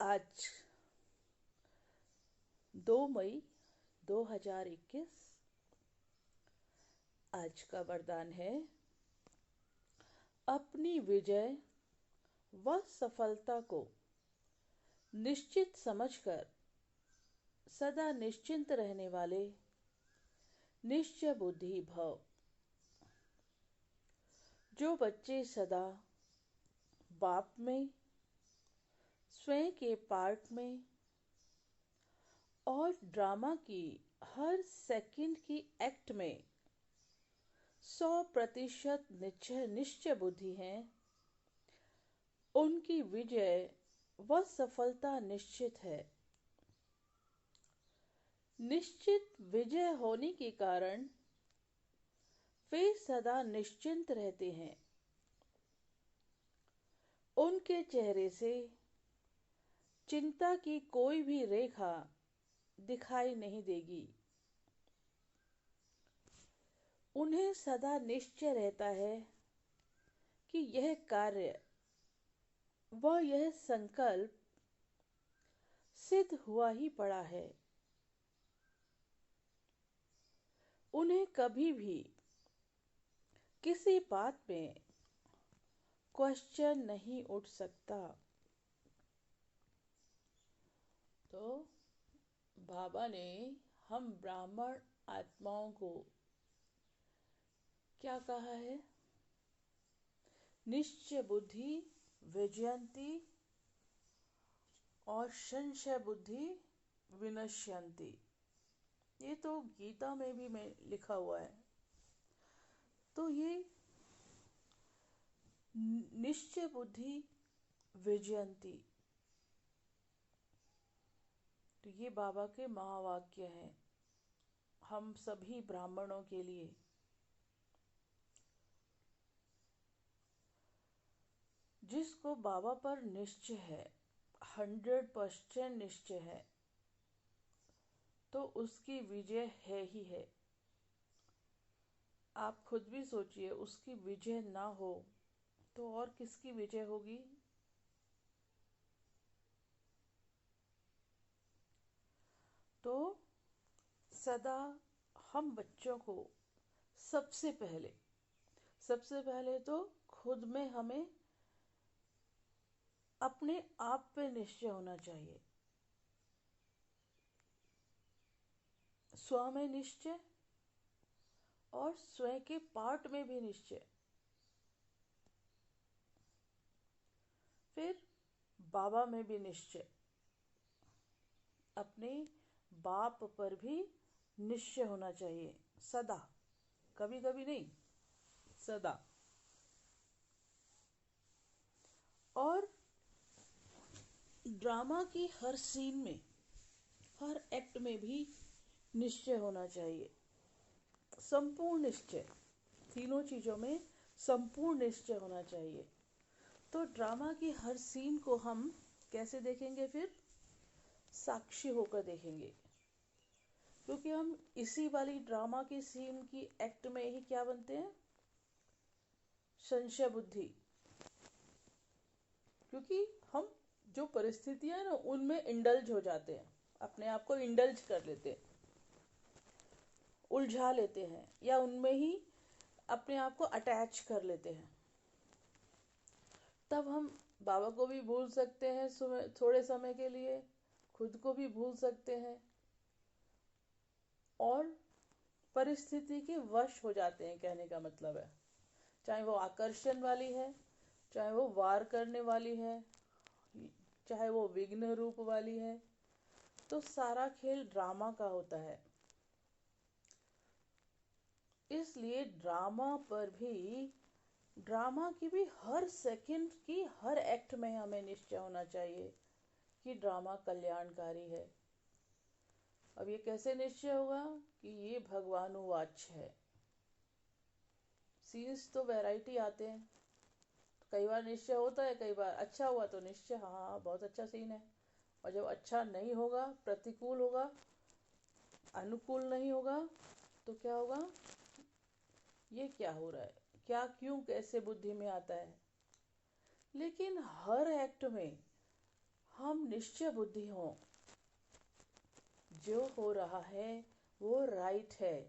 आज 2 मई 2021। आज का वरदान है अपनी विजय व सफलता को निश्चित समझकर सदा निश्चिंत रहने वाले निश्चय बुद्धि भव। जो बच्चे सदा बाप में, स्वयं के पार्ट में और ड्रामा की हर सेकंड की एक्ट में 100% निश्चय बुद्धि हैं, उनकी विजय व सफलता निश्चित है। निश्चित विजय होने के कारण वे सदा निश्चिंत रहते हैं। उनके चेहरे से चिंता की कोई भी रेखा दिखाई नहीं देगी। उन्हें सदा निश्चय रहता है कि यह कार्य व यह संकल्प सिद्ध हुआ ही पड़ा है। उन्हें कभी भी किसी बात में क्वेश्चन नहीं उठ सकता। तो बाबा ने हम ब्राह्मण आत्माओं को क्या कहा है? निश्चय बुद्धि विजयंती और संशय बुद्धि विनश्यंती। ये तो गीता में भी में लिखा हुआ है। तो ये निश्चय बुद्धि विजयंती, तो ये बाबा के महावाक्य हैं हम सभी ब्राह्मणों के लिए। जिसको बाबा पर निश्चय है, 100% निश्चय है, तो उसकी विजय है ही है। आप खुद भी सोचिए, उसकी विजय ना हो तो और किसकी विजय होगी? तो सदा हम बच्चों को सबसे पहले तो खुद में हमें अपने आप पे निश्चय होना चाहिए। स्व में निश्चय और स्वयं के पार्ट में भी निश्चय। फिर बाबा में भी निश्चय, अपने बाप पर भी निश्चय होना चाहिए सदा, कभी कभी नहीं, सदा। और ड्रामा की हर सीन में, हर एक्ट में भी निश्चय होना चाहिए, संपूर्ण निश्चय। तीनों चीजों में संपूर्ण निश्चय होना चाहिए। तो ड्रामा की हर सीन को हम कैसे देखेंगे? फिर साक्षी होकर देखेंगे, क्योंकि हम इसी वाली ड्रामा की सीन की एक्ट में ही क्या बनते हैं? संशय बुद्धि। क्योंकि हम जो परिस्थितियां है ना, उनमें इंडल्ज हो जाते हैं, अपने आप को इंडल्ज कर लेते हैं, उलझा लेते हैं, या उनमें ही अपने आप को अटैच कर लेते हैं। तब हम बाबा को भी भूल सकते हैं थोड़े समय के लिए, खुद को भी भूल सकते हैं, और परिस्थिति के वश हो जाते हैं, कहने का मतलब है। चाहे वो आकर्षण वाली है, चाहे वो वार करने वाली है, चाहे वो विघ्न रूप वाली है, तो सारा खेल ड्रामा का होता है। इसलिए ड्रामा की भी हर सेकंड की हर एक्ट में हमें निश्चय होना चाहिए कि ड्रामा कल्याणकारी है। अब ये कैसे निश्चय होगा? कि ये भगवानुवाच है। सीन्स तो वैरायटी आते हैं, तो कई बार निश्चय होता है, कई बार अच्छा हुआ तो निश्चय, हाँ बहुत अच्छा सीन है। और जब अच्छा नहीं होगा, प्रतिकूल होगा, अनुकूल नहीं होगा, तो क्या होगा? ये क्या हो रहा है, क्या, क्यों, कैसे बुद्धि में आता है। लेकिन हर एक्ट में हम निश्चय बुद्धि हों, जो हो रहा है वो राइट है।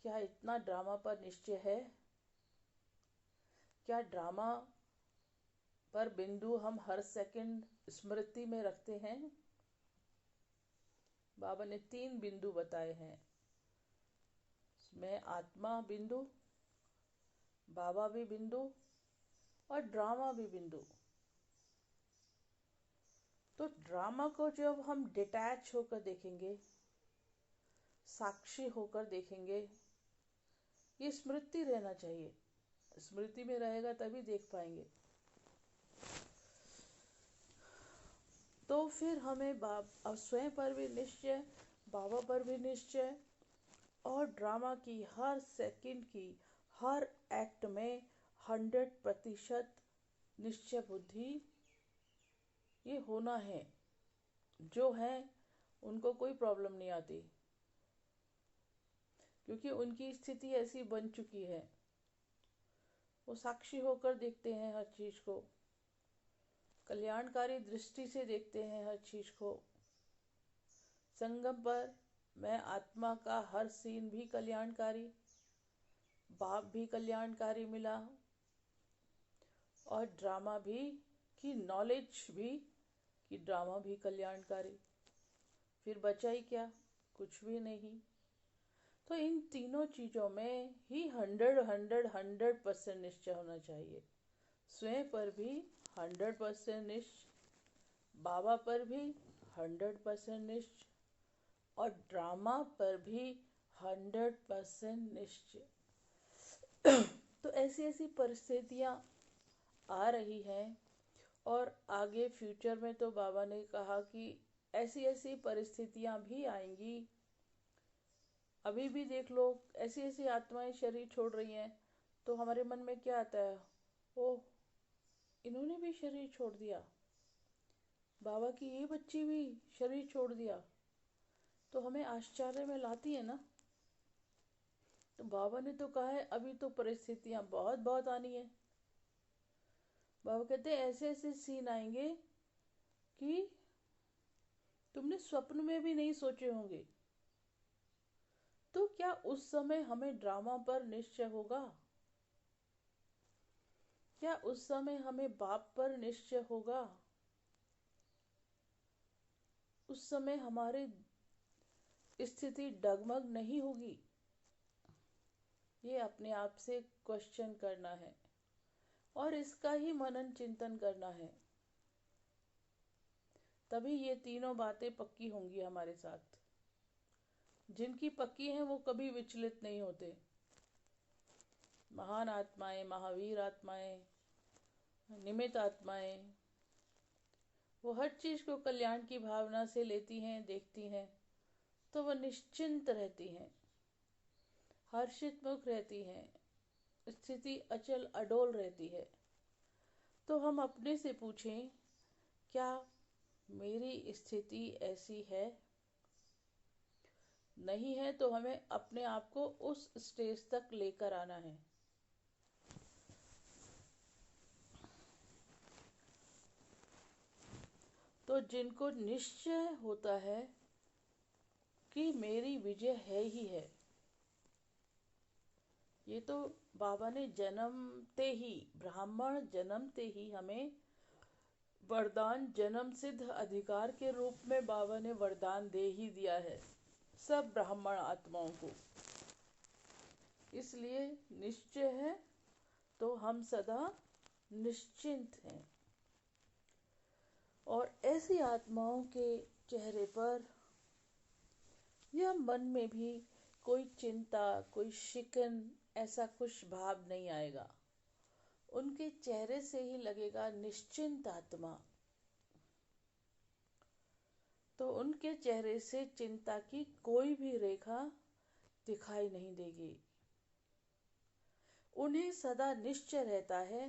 क्या इतना ड्रामा पर निश्चय है? क्या ड्रामा पर बिंदु हम हर सेकंड स्मृति में रखते हैं? बाबा ने 3 बिंदु बताए हैं। मैं आत्मा बिंदु, बाबा भी बिंदु और ड्रामा भी बिंदु। तो ड्रामा को जब हम डिटैच होकर देखेंगे, साक्षी होकर देखेंगे, ये स्मृति रहना चाहिए। स्मृति में रहेगा तभी देख पाएंगे। तो फिर हमें स्वयं पर भी निश्चय, बाबा पर भी निश्चय और ड्रामा की हर सेकंड की हर एक्ट में 100% निश्चय बुद्धि ये होना है। जो है उनको कोई प्रॉब्लम नहीं आती, क्योंकि उनकी स्थिति ऐसी बन चुकी है। वो साक्षी होकर देखते हैं हर चीज को, कल्याणकारी दृष्टि से देखते हैं हर चीज को। संगम पर मैं आत्मा का हर सीन भी कल्याणकारी, बाप भी कल्याणकारी मिला और ड्रामा भी की नॉलेज भी कि ड्रामा भी कल्याणकारी। फिर बचा ही क्या? कुछ भी नहीं। तो इन तीनों चीजों में ही 100% निश्चय होना चाहिए। स्वयं पर भी 100% निश्चय, बाबा पर भी 100% निश्चय और ड्रामा पर भी 100% निश्चय। तो ऐसी ऐसी परिस्थितियां आ रही हैं और आगे फ्यूचर में तो बाबा ने कहा कि ऐसी ऐसी परिस्थितियां भी आएंगी। अभी भी देख लो, ऐसी ऐसी आत्माएं शरीर छोड़ रही हैं, तो हमारे मन में क्या आता है? ओह, इन्होंने भी शरीर छोड़ दिया, बाबा की ये बच्ची भी शरीर छोड़ दिया। तो हमें आश्चर्य में लाती है ना। तो बाबा ने तो कहा है अभी तो परिस्थितियां बहुत बहुत आनी है। बाबा कहते हैं ऐसे ऐसे सीन आएंगे कि तुमने स्वप्न में भी नहीं सोचे होंगे। तो क्या उस समय हमें ड्रामा पर निश्चय होगा? क्या उस समय हमें बाप पर निश्चय होगा? उस समय हमारी स्थिति डगमग नहीं होगी? ये अपने आप से क्वेश्चन करना है और इसका ही मनन चिंतन करना है। तभी ये तीनों बातें पक्की होंगी हमारे साथ। जिनकी पक्की हैं वो कभी विचलित नहीं होते। महान आत्माएं, महावीर आत्माएं, निमित आत्माएं, वो हर चीज को कल्याण की भावना से लेती हैं, देखती हैं, तो वह निश्चिंत रहती हैं, हर्षित मुख रहती हैं, स्थिति अचल अडोल रहती है। तो हम अपने से पूछें, क्या मेरी स्थिति ऐसी है? नहीं है तो हमें अपने आप को उस स्टेज तक लेकर आना है। तो जिनको निश्चय होता है कि मेरी विजय है ही है, ये तो बाबा ने जन्मते ही, ब्राह्मण जन्मते ही हमें वरदान, जन्म सिद्ध अधिकार के रूप में बाबा ने वरदान दे ही दिया है सब ब्राह्मण आत्माओं को। इसलिए निश्चय है तो हम सदा निश्चिंत हैं। और ऐसी आत्माओं के चेहरे पर या मन में भी कोई चिंता, कोई शिकन, ऐसा कुछ भाव नहीं आएगा। उनके चेहरे से ही लगेगा निश्चिंत आत्मा। तो उनके चेहरे से चिंता की कोई भी रेखा दिखाई नहीं देगी। उन्हें सदा निश्चय रहता है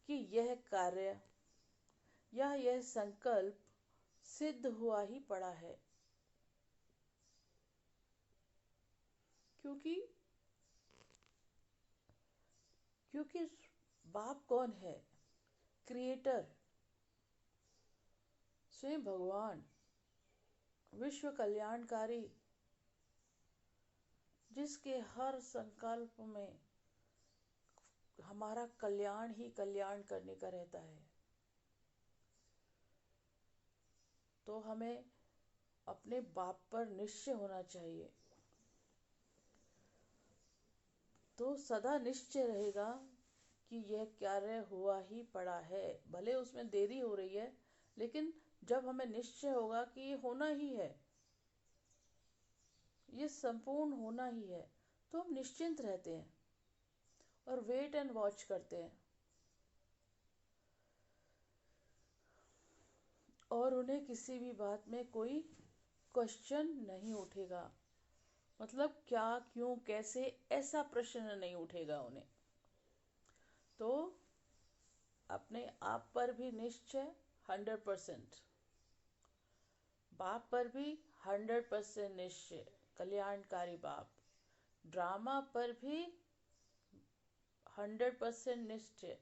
कि यह कार्य या यह संकल्प सिद्ध हुआ ही पड़ा है। क्योंकि क्योंकि बाप कौन है? क्रिएटर, स्वयं भगवान, विश्व कल्याणकारी, जिसके हर संकल्प में हमारा कल्याण ही कल्याण करने का रहता है, तो हमें अपने बाप पर निश्चय होना चाहिए। तो सदा निश्चय रहेगा कि यह कार्य हुआ ही पड़ा है, भले उसमें देरी हो रही है, लेकिन जब हमें निश्चय होगा कि ये होना ही है, ये संपूर्ण होना ही है, तो हम निश्चिंत रहते हैं और वेट एंड वॉच करते हैं, और उन्हें किसी भी बात में कोई क्वेश्चन नहीं उठेगा। मतलब क्या, क्यों, कैसे, ऐसा प्रश्न नहीं उठेगा उन्हें। तो अपने आप पर भी निश्चय 100%, बाप पर भी 100% निश्चय, कल्याणकारी बाप। ड्रामा पर भी 100% निश्चय,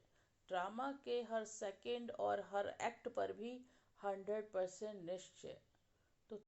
ड्रामा के हर सेकंड और हर एक्ट पर भी 100% निश्चय।